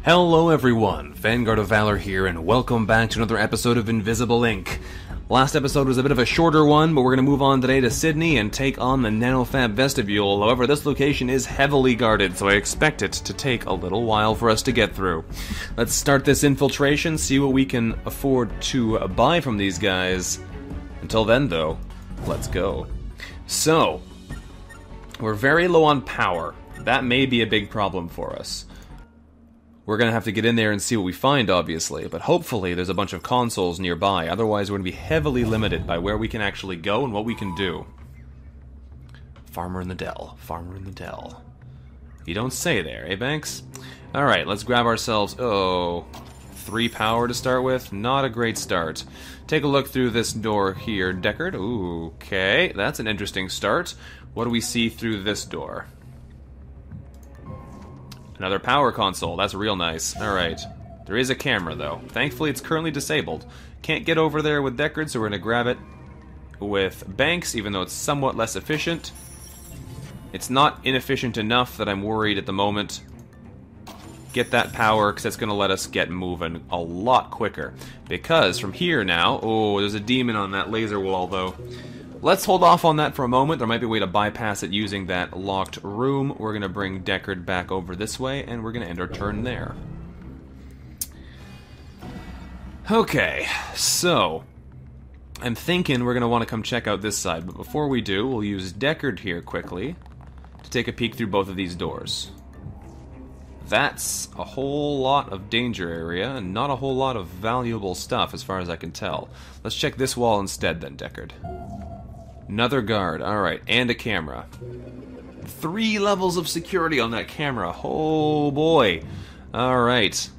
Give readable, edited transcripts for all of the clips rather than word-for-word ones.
Hello everyone, Vanguard of Valor here, and welcome back to another episode of Invisible Inc. Last episode was a bit of a shorter one, but we're going to move on today to Sydney and take on the nanofab vestibule. However, this location is heavily guarded, so I expect it to take a little while for us to get through. Let's start this infiltration, see what we can afford to buy from these guys. Until then, though, let's go. So, we're very low on power. That may be a big problem for us. We're going to have to get in there and see what we find, obviously, but hopefully there's a bunch of consoles nearby, otherwise we're going to be heavily limited by where we can actually go and what we can do. Farmer in the Dell, Farmer in the Dell. You don't say there, eh, Banks? Alright, let's grab ourselves, 3 power to start with, not a great start. Take a look through this door here, Deckard. Ooh, okay, that's an interesting start. What do we see through this door? Another power console, that's real nice. Alright. There is a camera, though. Thankfully, it's currently disabled. Can't get over there with Deckard, so we're going to grab it with Banks, even though it's somewhat less efficient. It's not inefficient enough that I'm worried at the moment. Get that power, because that's going to let us get moving a lot quicker. Because from here now... Oh, there's a demon on that laser wall, though. Let's hold off on that for a moment. There might be a way to bypass it using that locked room. We're going to bring Deckard back over this way, and we're going to end our turn there. Okay, so... I'm thinking we're going to want to come check out this side, but before we do, we'll use Deckard here quickly to take a peek through both of these doors. That's a whole lot of danger area, and not a whole lot of valuable stuff as far as I can tell. Let's check this wall instead then, Deckard. Another guard, alright, and a camera. 3 levels of security on that camera, oh boy. Alright.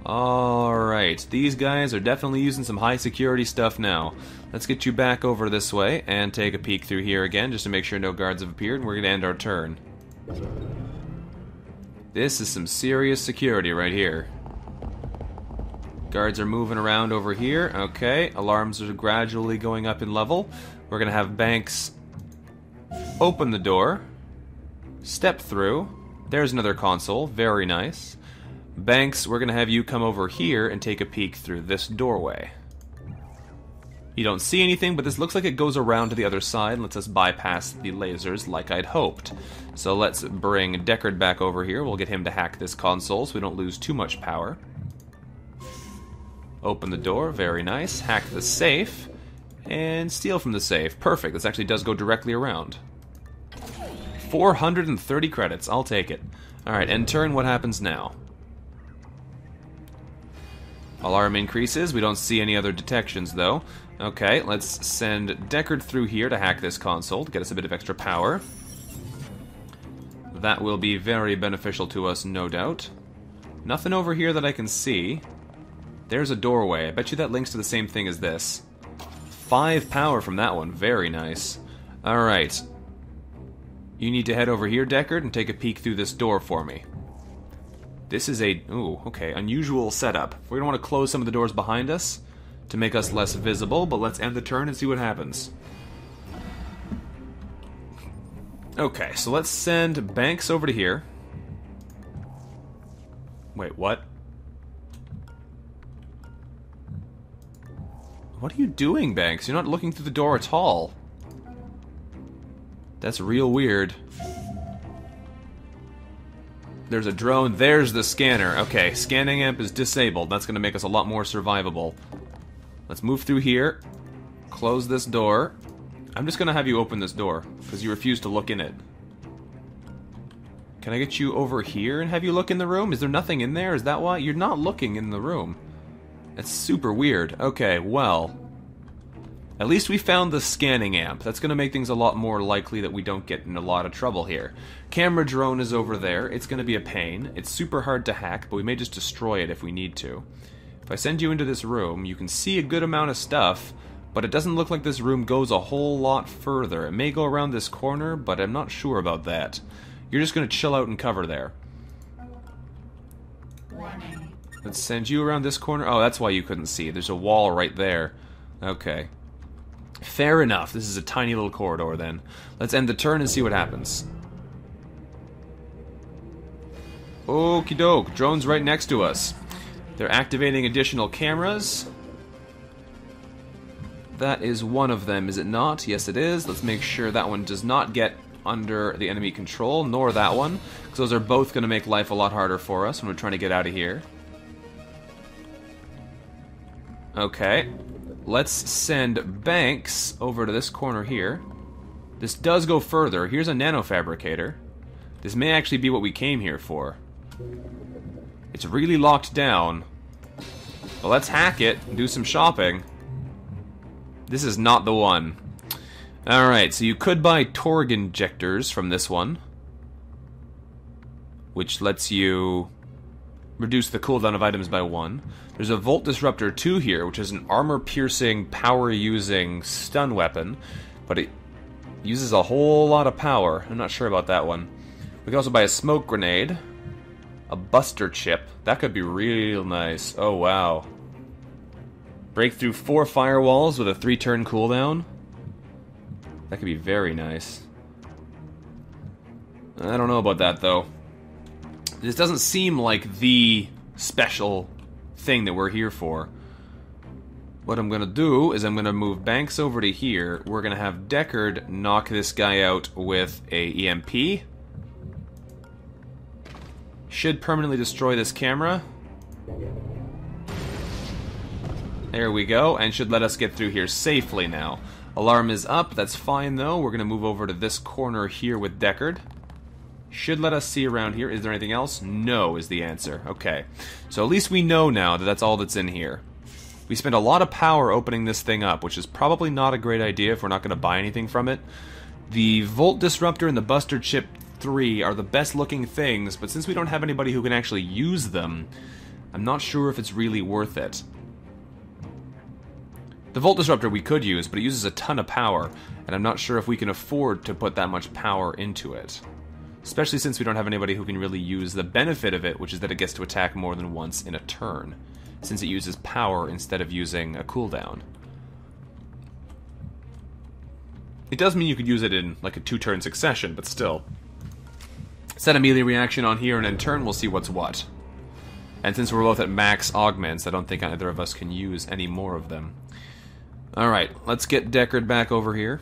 Alright, these guys are definitely using some high security stuff now. Let's get you back over this way and take a peek through here again just to make sure no guards have appeared, and we're going to end our turn. This is some serious security right here. Guards are moving around over here. Okay, alarms are gradually going up in level. We're going to have Banks open the door, step through. There's another console. Very nice. Banks, we're going to have you come over here and take a peek through this doorway. You don't see anything, but this looks like it goes around to the other side and lets us bypass the lasers like I'd hoped. So let's bring Deckard back over here. We'll get him to hack this console so we don't lose too much power. Open the door, very nice. Hack the safe, and steal from the safe. Perfect, this actually does go directly around. 430 credits, I'll take it. Alright, end turn, what happens now? Alarm increases, we don't see any other detections though. Okay, let's send Deckard through here to hack this console, to get us a bit of extra power. That will be very beneficial to us, no doubt. Nothing over here that I can see. There's a doorway. I bet you that links to the same thing as this. 5 power from that one. Very nice. Alright. You need to head over here, Deckard, and take a peek through this door for me. This is a... Ooh, okay. Unusual setup. We're going to want to close some of the doors behind us to make us less visible, but let's end the turn and see what happens. Okay, so let's send Banks over to here. Wait, what? What are you doing, Banks? You're not looking through the door at all. That's real weird. There's a drone. There's the scanner. Okay, scanning amp is disabled. That's going to make us a lot more survivable. Let's move through here. Close this door. I'm just going to have you open this door, because you refuse to look in it. Can I get you over here and have you look in the room? Is there nothing in there? Is that why? You're not looking in the room. That's super weird. Okay, well, at least we found the scanning amp. That's going to make things a lot more likely that we don't get in a lot of trouble here. Camera drone is over there. It's going to be a pain. It's super hard to hack, but we may just destroy it if we need to. If I send you into this room, you can see a good amount of stuff, but it doesn't look like this room goes a whole lot further. It may go around this corner, but I'm not sure about that. You're just going to chill out and cover there. Warning. Let's send you around this corner. Oh, that's why you couldn't see. There's a wall right there. Okay. Fair enough. This is a tiny little corridor then. Let's end the turn and see what happens. Okie doke, drone's right next to us. They're activating additional cameras. That is one of them, is it not? Yes, it is. Let's make sure that one does not get under the enemy control, nor that one, because those are both going to make life a lot harder for us when we're trying to get out of here. Okay, let's send Banks over to this corner here. This does go further. Here's a nanofabricator. This may actually be what we came here for. It's really locked down. But let's hack it and do some shopping. This is not the one. Alright, so you could buy Torg injectors from this one, which lets you reduce the cooldown of items by 1. There's a Volt Disruptor 2 here, which is an armor-piercing, power-using stun weapon, but it uses a whole lot of power. I'm not sure about that one. We can also buy a smoke grenade, a buster chip. That could be real nice. Oh, wow. Break through 4 firewalls with a 3-turn cooldown. That could be very nice. I don't know about that, though. This doesn't seem like the special thing that we're here for. What I'm going to do is I'm going to move Banks over to here. We're going to have Deckard knock this guy out with a EMP. Should permanently destroy this camera. There we go, and should let us get through here safely now. Alarm is up, that's fine though. We're going to move over to this corner here with Deckard. Should let us see around here. Is there anything else? No is the answer. Okay, so at least we know now that that's all that's in here. We spent a lot of power opening this thing up, which is probably not a great idea if we're not going to buy anything from it. The Volt Disruptor and the Buster Chip 3 are the best looking things, but since we don't have anybody who can actually use them, I'm not sure if it's really worth it. The Volt Disruptor we could use, but it uses a ton of power, and I'm not sure if we can afford to put that much power into it. Especially since we don't have anybody who can really use the benefit of it, which is that it gets to attack more than once in a turn, since it uses power instead of using a cooldown. It does mean you could use it in like a 2-turn succession, but still. Set a melee reaction on here, and in turn we'll see what's what. And since we're both at max augments, I don't think either of us can use any more of them. Alright, let's get Deckard back over here.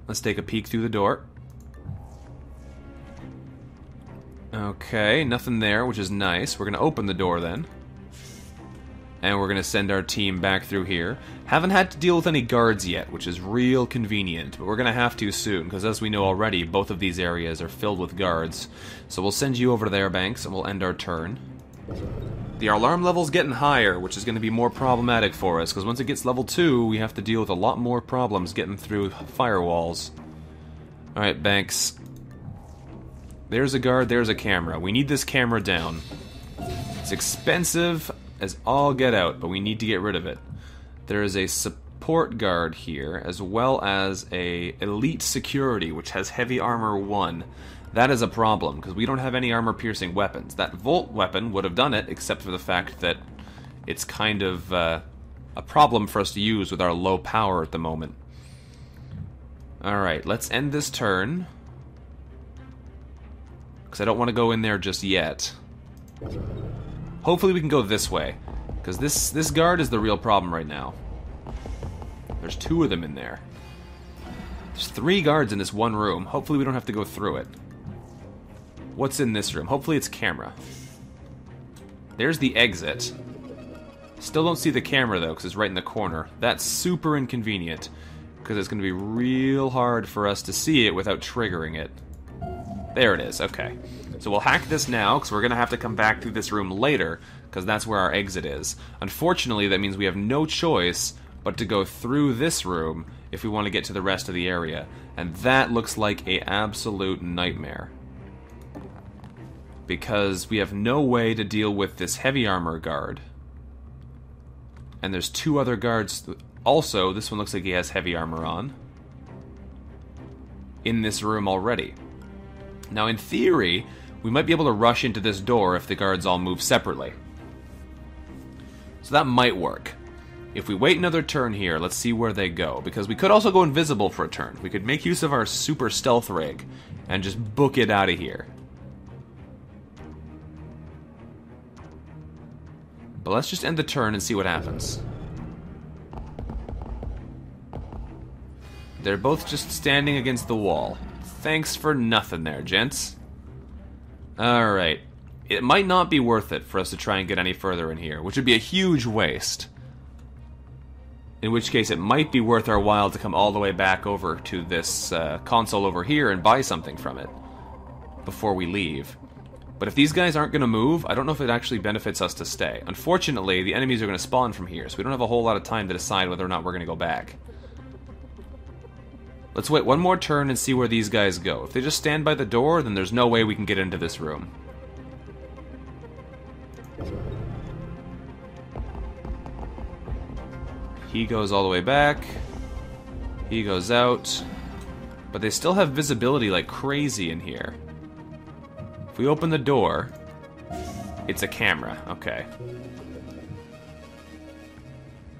Let's take a peek through the door. Okay, nothing there, which is nice. We're going to open the door then. And we're going to send our team back through here. Haven't had to deal with any guards yet, which is real convenient. But we're going to have to soon, because as we know already, both of these areas are filled with guards. So we'll send you over there, Banks, and we'll end our turn. The alarm level's getting higher, which is going to be more problematic for us, because once it gets level 2, we have to deal with a lot more problems getting through firewalls. Alright, Banks. There's a guard, there's a camera. We need this camera down. It's expensive as all get out, but we need to get rid of it. There is a support guard here, as well as a elite security, which has heavy armor 1. That is a problem, because we don't have any armor-piercing weapons. That Volt weapon would have done it, except for the fact that it's kind of a problem for us to use with our low power at the moment. Alright, let's end this turn, because I don't want to go in there just yet. Hopefully we can go this way, because this guard is the real problem right now. There's 2 of them in there. There's 3 guards in this one room. Hopefully we don't have to go through it. What's in this room? Hopefully it's camera. There's the exit. Still don't see the camera though, because it's right in the corner. That's super inconvenient, because it's going to be real hard for us to see it without triggering it. There it is, okay. So we'll hack this now, because we're going to have to come back through this room later, because that's where our exit is. Unfortunately, that means we have no choice but to go through this room if we want to get to the rest of the area. And that looks like an absolute nightmare, because we have no way to deal with this heavy armor guard. And there's 2 other guards. Also, this one looks like he has heavy armor on. In this room already. Now, in theory, we might be able to rush into this door if the guards all move separately. So that might work. If we wait another turn here, let's see where they go. Because we could also go invisible for a turn. We could make use of our super stealth rig and just book it out of here. But let's just end the turn and see what happens. They're both just standing against the wall. Thanks for nothing there, gents. Alright. It might not be worth it for us to try and get any further in here, which would be a huge waste. In which case, it might be worth our while to come all the way back over to this console over here and buy something from it before we leave. But if these guys aren't going to move, I don't know if it actually benefits us to stay. Unfortunately, the enemies are going to spawn from here, so we don't have a whole lot of time to decide whether or not we're going to go back. Let's wait one more turn and see where these guys go. If they just stand by the door, then there's no way we can get into this room. He goes all the way back. He goes out. But they still have visibility like crazy in here. If we open the door, it's a camera. Okay.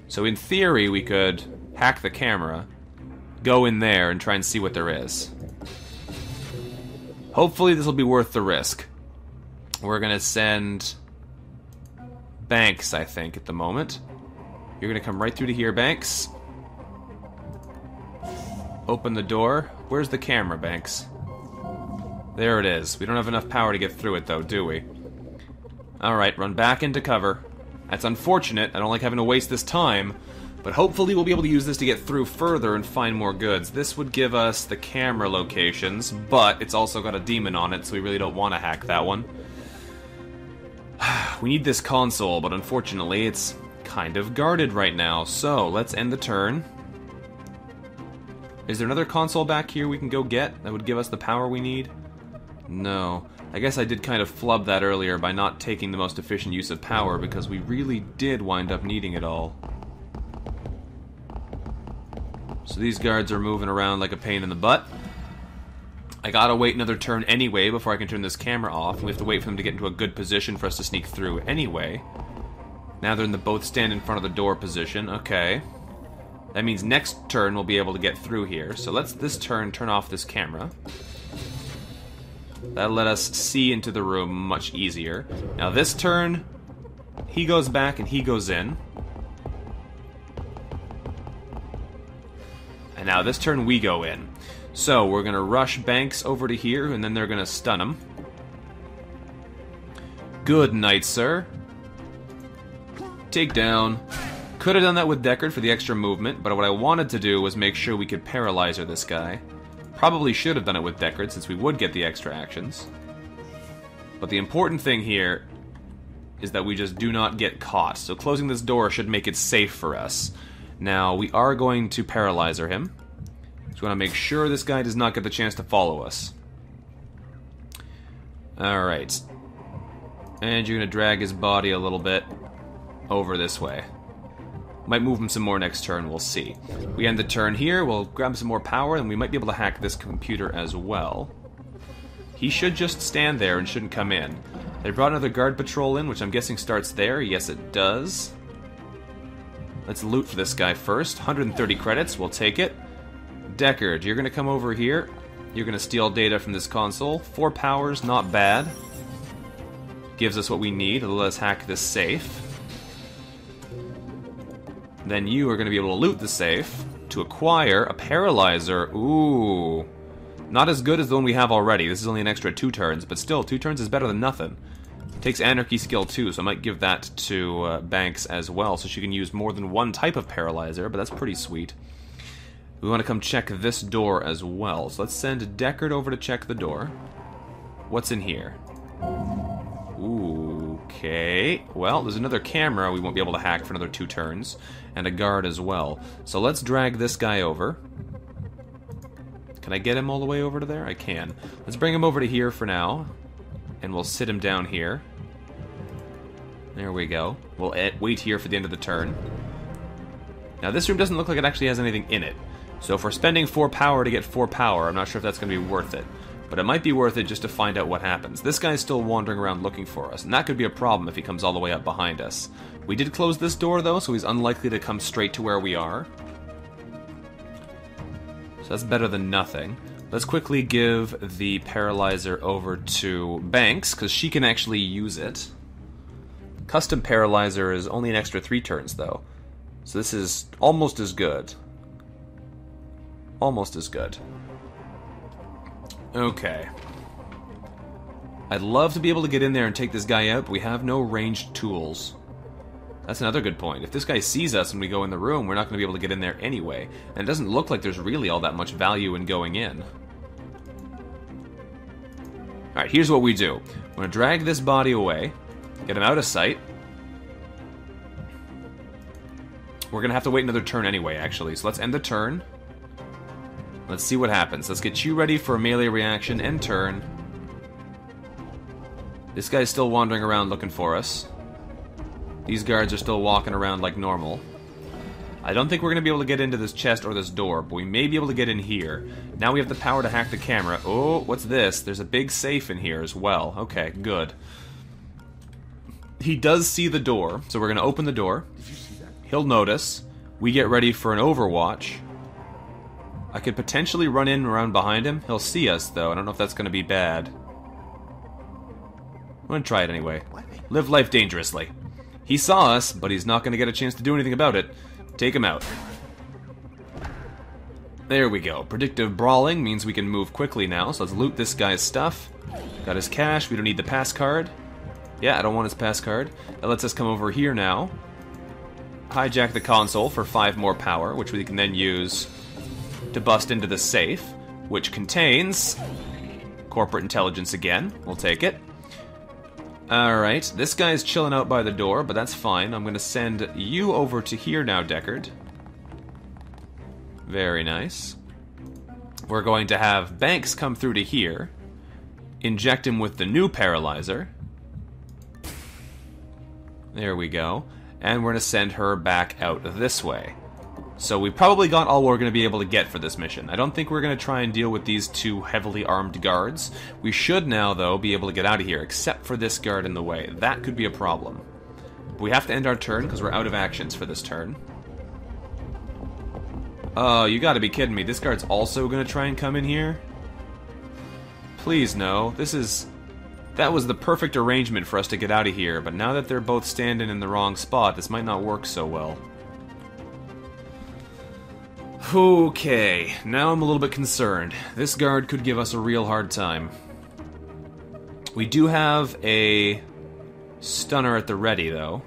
So in theory, we could hack the camera, go in there, and try and see what there is. Hopefully this will be worth the risk. We're going to send Banks, I think, at the moment. You're going to come right through to here, Banks. Open the door. Where's the camera, Banks? There it is. We don't have enough power to get through it, though, do we? Alright, run back into cover. That's unfortunate. I don't like having to waste this time. But hopefully we'll be able to use this to get through further and find more goods. This would give us the camera locations, but it's also got a demon on it, so we really don't want to hack that one. We need this console, but unfortunately it's kind of guarded right now, so let's end the turn. Is there another console back here we can go get that would give us the power we need? No. I guess I did kind of flub that earlier by not taking the most efficient use of power, because we really did wind up needing it all. So these guards are moving around like a pain in the butt. I gotta wait another turn anyway before I can turn this camera off. We have to wait for them to get into a good position for us to sneak through anyway. Now they're in the both stand in front of the door position. Okay. That means next turn we'll be able to get through here. So let's this turn turn off this camera. That'll let us see into the room much easier. Now this turn, he goes back and he goes in. And now this turn we go in. So we're going to rush Banks over to here, and then they're going to stun him. Good night, sir. Take down. Could have done that with Deckard for the extra movement, but what I wanted to do was make sure we could paralyzer this guy. Probably should have done it with Deckard, since we would get the extra actions. But the important thing here is that we just do not get caught. So closing this door should make it safe for us. Now, we are going to paralyzer him. So we want to make sure this guy does not get the chance to follow us. Alright. And you're going to drag his body a little bit over this way. Might move him some more next turn, we'll see. We end the turn here, we'll grab some more power, and we might be able to hack this computer as well. He should just stand there and shouldn't come in. They brought another guard patrol in, which I'm guessing starts there. Yes, it does. Let's loot for this guy first. 130 credits, we'll take it. Deckard, you're going to come over here. You're going to steal data from this console. 4 powers, not bad. Gives us what we need. It'll let us hack this safe. Then you are going to be able to loot the safe to acquire a paralyzer. Ooh. Not as good as the one we have already. This is only an extra 2 turns, but still, 2 turns is better than nothing. Takes Anarchy skill too, so I might give that to Banks as well, so she can use more than one type of paralyzer, but that's pretty sweet. We want to come check this door as well, so let's send Deckard over to check the door. What's in here? Ooh, okay. Well, there's another camera we won't be able to hack for another 2 turns, and a guard as well. So let's drag this guy over. Can I get him all the way over to there? I can. Let's bring him over to here for now, and we'll sit him down here. There we go. We'll wait here for the end of the turn. Now this room doesn't look like it actually has anything in it. So if we're spending 4 power to get 4 power, I'm not sure if that's going to be worth it. But it might be worth it just to find out what happens. This guy's still wandering around looking for us, and that could be a problem if he comes all the way up behind us. We did close this door though, so he's unlikely to come straight to where we are. So that's better than nothing. Let's quickly give the paralyzer over to Banks, because she can actually use it. Custom Paralyzer is only an extra 3 turns, though. So this is almost as good. Almost as good. Okay. I'd love to be able to get in there and take this guy out, but we have no ranged tools. That's another good point. If this guy sees us when we go in the room, we're not going to be able to get in there anyway. And it doesn't look like there's really all that much value in going in. Alright, here's what we do. I'm going to drag this body away. Get him out of sight. We're going to have to wait another turn anyway, actually. So let's end the turn. Let's see what happens. Let's get you ready for a melee reaction. End turn. This guy's still wandering around looking for us. These guards are still walking around like normal. I don't think we're going to be able to get into this chest or this door, but we may be able to get in here. Now we have the power to hack the camera. Oh, what's this? There's a big safe in here as well. Okay, good. He does see the door, so we're going to open the door. He'll notice. We get ready for an overwatch. I could potentially run in around behind him. He'll see us, though. I don't know if that's going to be bad. I'm going to try it anyway. Live life dangerously. He saw us, but he's not going to get a chance to do anything about it. Take him out. There we go. Predictive brawling means we can move quickly now, so let's loot this guy's stuff. Got his cash. We don't need the pass card. Yeah, I don't want his pass card. That lets us come over here now. Hijack the console for 5 more power, which we can then use to bust into the safe, which contains corporate intelligence again. We'll take it. Alright, this guy's chilling out by the door, but that's fine. I'm going to send you over to here now, Deckard. Very nice. We're going to have Banks come through to here, inject him with the new paralyzer. There we go. And we're going to send her back out this way. So we probably got all we're going to be able to get for this mission. I don't think we're going to try and deal with these 2 heavily armed guards. We should now, though, be able to get out of here, except for this guard in the way. That could be a problem. But we have to end our turn, because we're out of actions for this turn. Oh, you gotta be kidding me. This guard's also going to try and come in here? Please, no. This is... That was the perfect arrangement for us to get out of here, but now that they're both standing in the wrong spot, this might not work so well. Okay, now I'm a little bit concerned. This guard could give us a real hard time. We do have a stunner at the ready, though.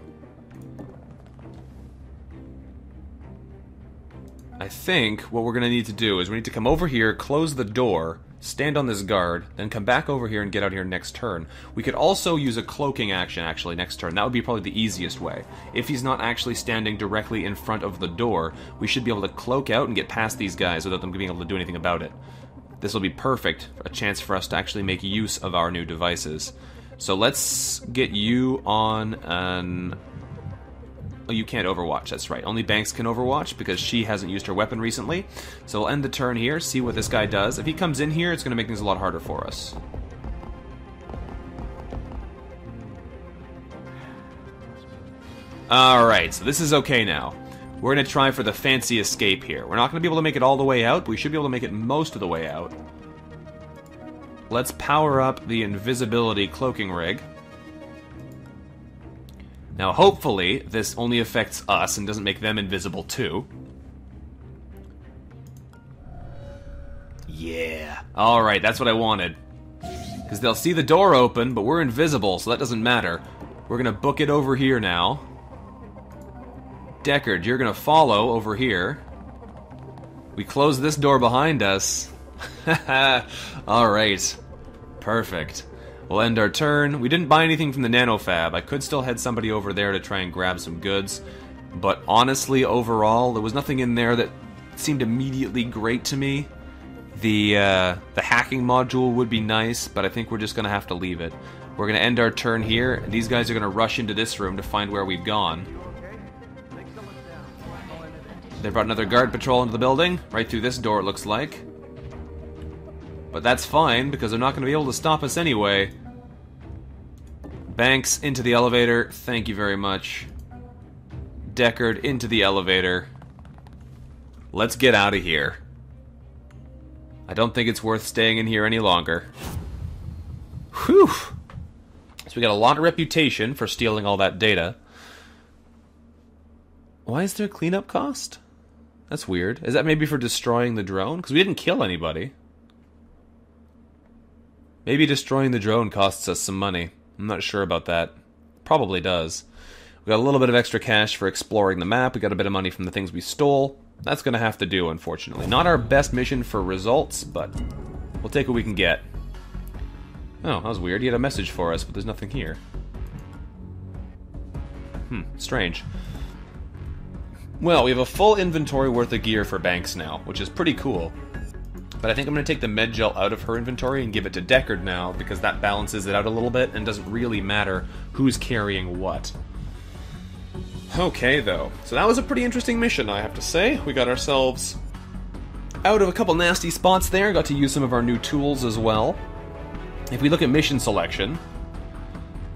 I think what we're going to need to do is we need to come over here, close the door, stand on this guard, then come back over here and get out here next turn. We could also use a cloaking action, actually, next turn. That would be probably the easiest way. If he's not actually standing directly in front of the door, we should be able to cloak out and get past these guys without them being able to do anything about it. This will be perfect, a chance for us to actually make use of our new devices. So let's get you on an... Oh, you can't overwatch, that's right. Only Banks can overwatch because she hasn't used her weapon recently. So we'll end the turn here, see what this guy does. If he comes in here, it's going to make things a lot harder for us. Alright, so this is okay now. We're going to try for the fancy escape here. We're not going to be able to make it all the way out, but we should be able to make it most of the way out. Let's power up the invisibility cloaking rig. Now, hopefully, this only affects us and doesn't make them invisible, too. Yeah. Alright, that's what I wanted. Because they'll see the door open, but we're invisible, so that doesn't matter. We're going to book it over here now. Deckard, you're going to follow over here. We close this door behind us. Alright. Perfect. We'll end our turn. We didn't buy anything from the nanofab. I could still head somebody over there to try and grab some goods. But honestly, overall, there was nothing in there that seemed immediately great to me. The hacking module would be nice, but I think we're just going to have to leave it. We're going to end our turn here, and these guys are going to rush into this room to find where we've gone. They brought another guard patrol into the building, right through this door it looks like. But that's fine, because they're not going to be able to stop us anyway. Banks into the elevator, thank you very much. Deckard into the elevator. Let's get out of here. I don't think it's worth staying in here any longer. Whew! It's we got a lot of reputation for stealing all that data. Why is there a cleanup cost? That's weird. Is that maybe for destroying the drone? Because we didn't kill anybody. Maybe destroying the drone costs us some money. I'm not sure about that. Probably does. We got a little bit of extra cash for exploring the map. We got a bit of money from the things we stole. That's going to have to do, unfortunately. Not our best mission for results, but we'll take what we can get. Oh, that was weird. He had a message for us, but there's nothing here. Strange. Well, we have a full inventory worth of gear for Banks now, which is pretty cool. But I think I'm going to take the med gel out of her inventory and give it to Deckard now, because that balances it out a little bit and doesn't really matter who's carrying what. Okay, though. So that was a pretty interesting mission, I have to say. We got ourselves out of a couple nasty spots there, got to use some of our new tools as well. If we look at mission selection,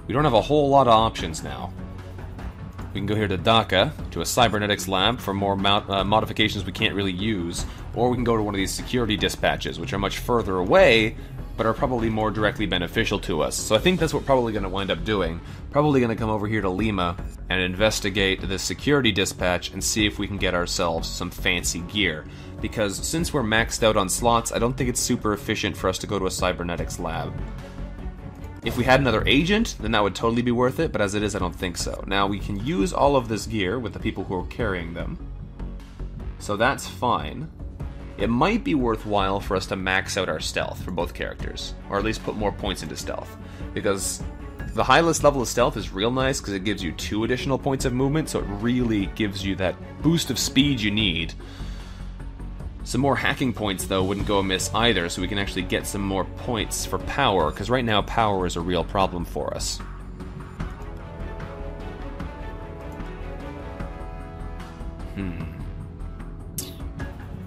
we don't have a whole lot of options now. We can go here to Dhaka, to a cybernetics lab for more modifications we can't really use, or we can go to one of these security dispatches, which are much further away, but are probably more directly beneficial to us. So I think that's what we're probably going to wind up doing. Probably going to come over here to Lima and investigate the security dispatch and see if we can get ourselves some fancy gear. Because since we're maxed out on slots, I don't think it's super efficient for us to go to a cybernetics lab. If we had another agent, then that would totally be worth it, but as it is, I don't think so. Now, we can use all of this gear with the people who are carrying them, so that's fine. It might be worthwhile for us to max out our stealth for both characters, or at least put more points into stealth, because the highest level of stealth is real nice because it gives you 2 additional points of movement, so it really gives you that boost of speed you need. Some more hacking points, though, wouldn't go amiss either, so we can actually get some more points for power, because right now power is a real problem for us.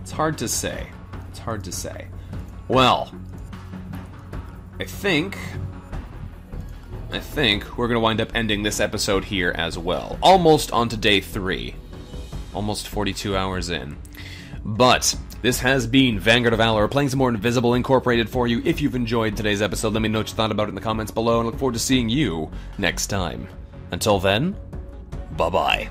It's hard to say. It's hard to say. Well, I think we're going to wind up ending this episode here as well. Almost onto day 3. Almost 42 hours in. But this has been Vanguard of Valor, playing some more Invisible Incorporated for you. If you've enjoyed today's episode, let me know what you thought about it in the comments below, and look forward to seeing you next time. Until then, bye-bye.